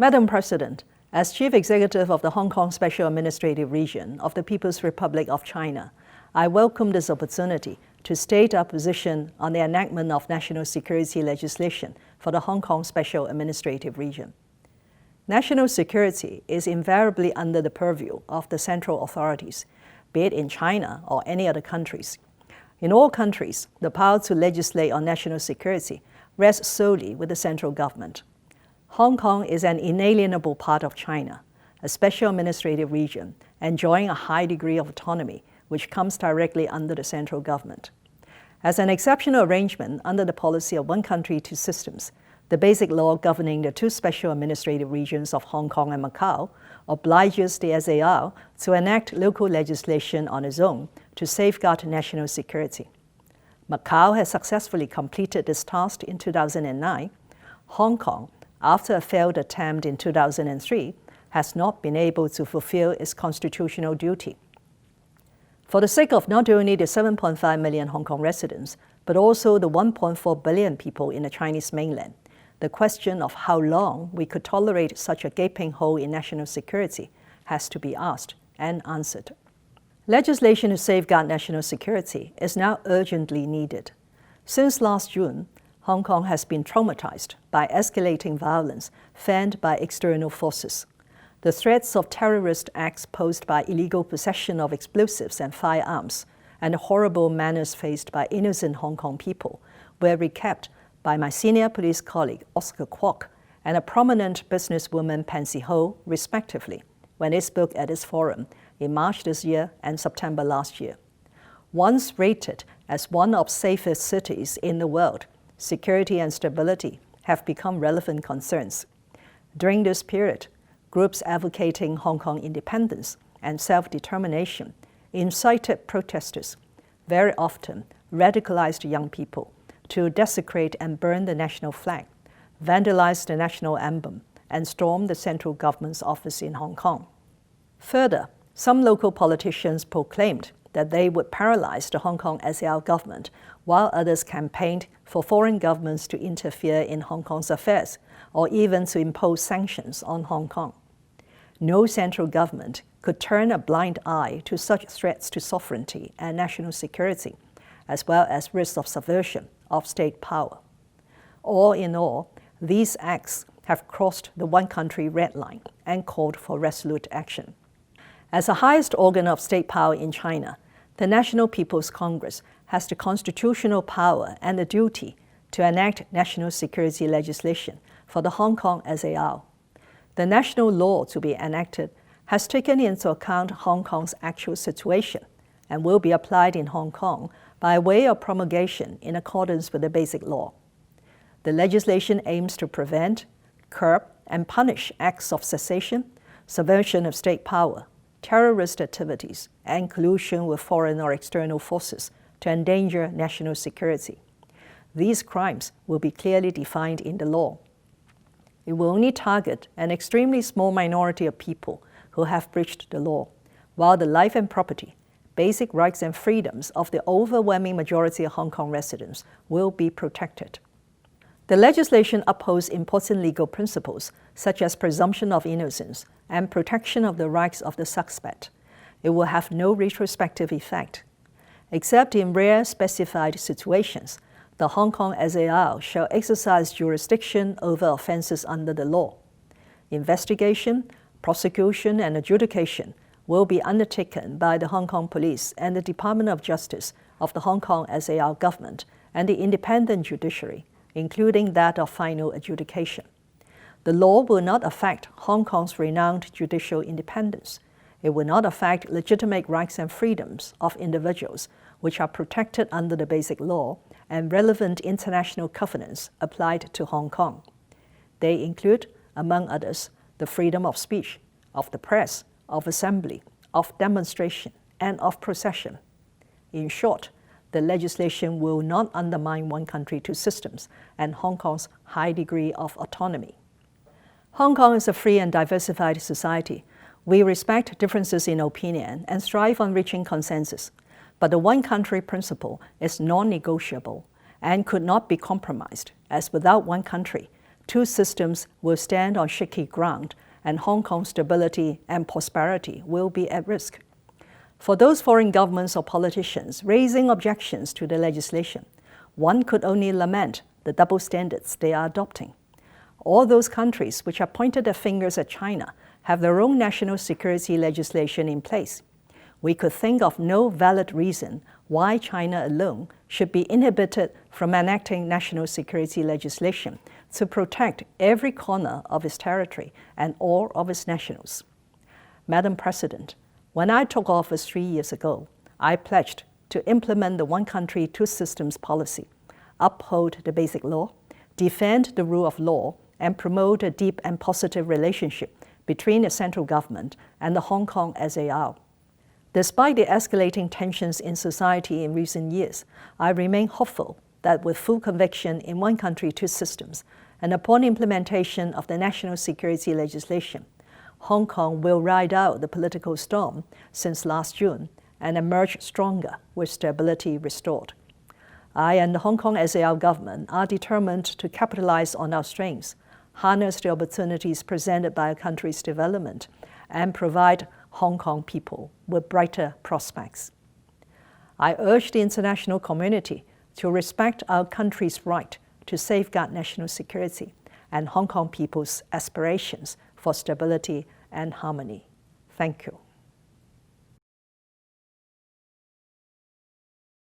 Madam President, as Chief Executive of the Hong Kong Special Administrative Region of the People's Republic of China, I welcome this opportunity to state our position on the enactment of national security legislation for the Hong Kong Special Administrative Region. National security is invariably under the purview of the central authorities, be it in China or any other countries. In all countries, the power to legislate on national security rests solely with the central government. Hong Kong is an inalienable part of China, a special administrative region enjoying a high degree of autonomy, which comes directly under the central government. As an exceptional arrangement under the policy of one country, two systems, the basic law governing the two special administrative regions of Hong Kong and Macau obliges the SAR to enact local legislation on its own to safeguard national security. Macau has successfully completed this task in 2009. Hong Kong, after a failed attempt in 2003, has not been able to fulfill its constitutional duty. For the sake of not only the 7.5 million Hong Kong residents, but also the 1.4 billion people in the Chinese mainland, the question of how long we could tolerate such a gaping hole in national security has to be asked and answered. Legislation to safeguard national security is now urgently needed. Since last June, Hong Kong has been traumatized by escalating violence fanned by external forces. The threats of terrorist acts posed by illegal possession of explosives and firearms, and the horrible manners faced by innocent Hong Kong people were recapped by my senior police colleague Oscar Kwok and a prominent businesswoman Pansy Ho, respectively, when they spoke at this forum in March this year and September last year. Once rated as one of safest cities in the world, security and stability have become relevant concerns. During this period, groups advocating Hong Kong independence and self-determination incited protesters, very often radicalized young people, to desecrate and burn the national flag, vandalize the national emblem, and storm the central government's office in Hong Kong. Further, some local politicians proclaimed that they would paralyze the Hong Kong SAR government, while others campaigned for foreign governments to interfere in Hong Kong's affairs, or even to impose sanctions on Hong Kong. No central government could turn a blind eye to such threats to sovereignty and national security, as well as risks of subversion of state power. All in all, these acts have crossed the one country red line and called for resolute action. As the highest organ of state power in China, the National People's Congress has the constitutional power and the duty to enact national security legislation for the Hong Kong SAR. The national law to be enacted has taken into account Hong Kong's actual situation and will be applied in Hong Kong by way of promulgation in accordance with the Basic Law. The legislation aims to prevent, curb, and punish acts of secession, subversion of state power, terrorist activities, and collusion with foreign or external forces to endanger national security. These crimes will be clearly defined in the law. It will only target an extremely small minority of people who have breached the law, while the life and property, basic rights and freedoms of the overwhelming majority of Hong Kong residents will be protected. The legislation upholds important legal principles such as presumption of innocence and protection of the rights of the suspect. It will have no retrospective effect. Except in rare specified situations, the Hong Kong SAR shall exercise jurisdiction over offences under the law. Investigation, prosecution, and adjudication will be undertaken by the Hong Kong Police and the Department of Justice of the Hong Kong SAR government and the independent judiciary, including that of final adjudication. The law will not affect Hong Kong's renowned judicial independence. It will not affect legitimate rights and freedoms of individuals, which are protected under the Basic Law and relevant international covenants applied to Hong Kong. They include, among others, the freedom of speech, of the press, of assembly, of demonstration, and of procession. In short, the legislation will not undermine one country, two systems and Hong Kong's high degree of autonomy. Hong Kong is a free and diversified society. We respect differences in opinion and strive on reaching consensus. But the one country principle is non-negotiable and could not be compromised, as without one country, two systems will stand on shaky ground, and Hong Kong's stability and prosperity will be at risk. For those foreign governments or politicians raising objections to the legislation, one could only lament the double standards they are adopting. All those countries which have pointed their fingers at China have their own national security legislation in place. We could think of no valid reason why China alone should be inhibited from enacting national security legislation to protect every corner of its territory and all of its nationals. Madam President, when I took office 3 years ago, I pledged to implement the one country, two systems policy, uphold the basic law, defend the rule of law, and promote a deep and positive relationship between the central government and the Hong Kong SAR. Despite the escalating tensions in society in recent years, I remain hopeful that with full conviction in one country, two systems, and upon implementation of the national security legislation, Hong Kong will ride out the political storm since last June and emerge stronger with stability restored. I and the Hong Kong SAR government are determined to capitalize on our strengths, harness the opportunities presented by a country's development, and provide Hong Kong people with brighter prospects. I urge the international community to respect our country's right to safeguard national security and Hong Kong people's aspirations for stability and harmony. Thank you.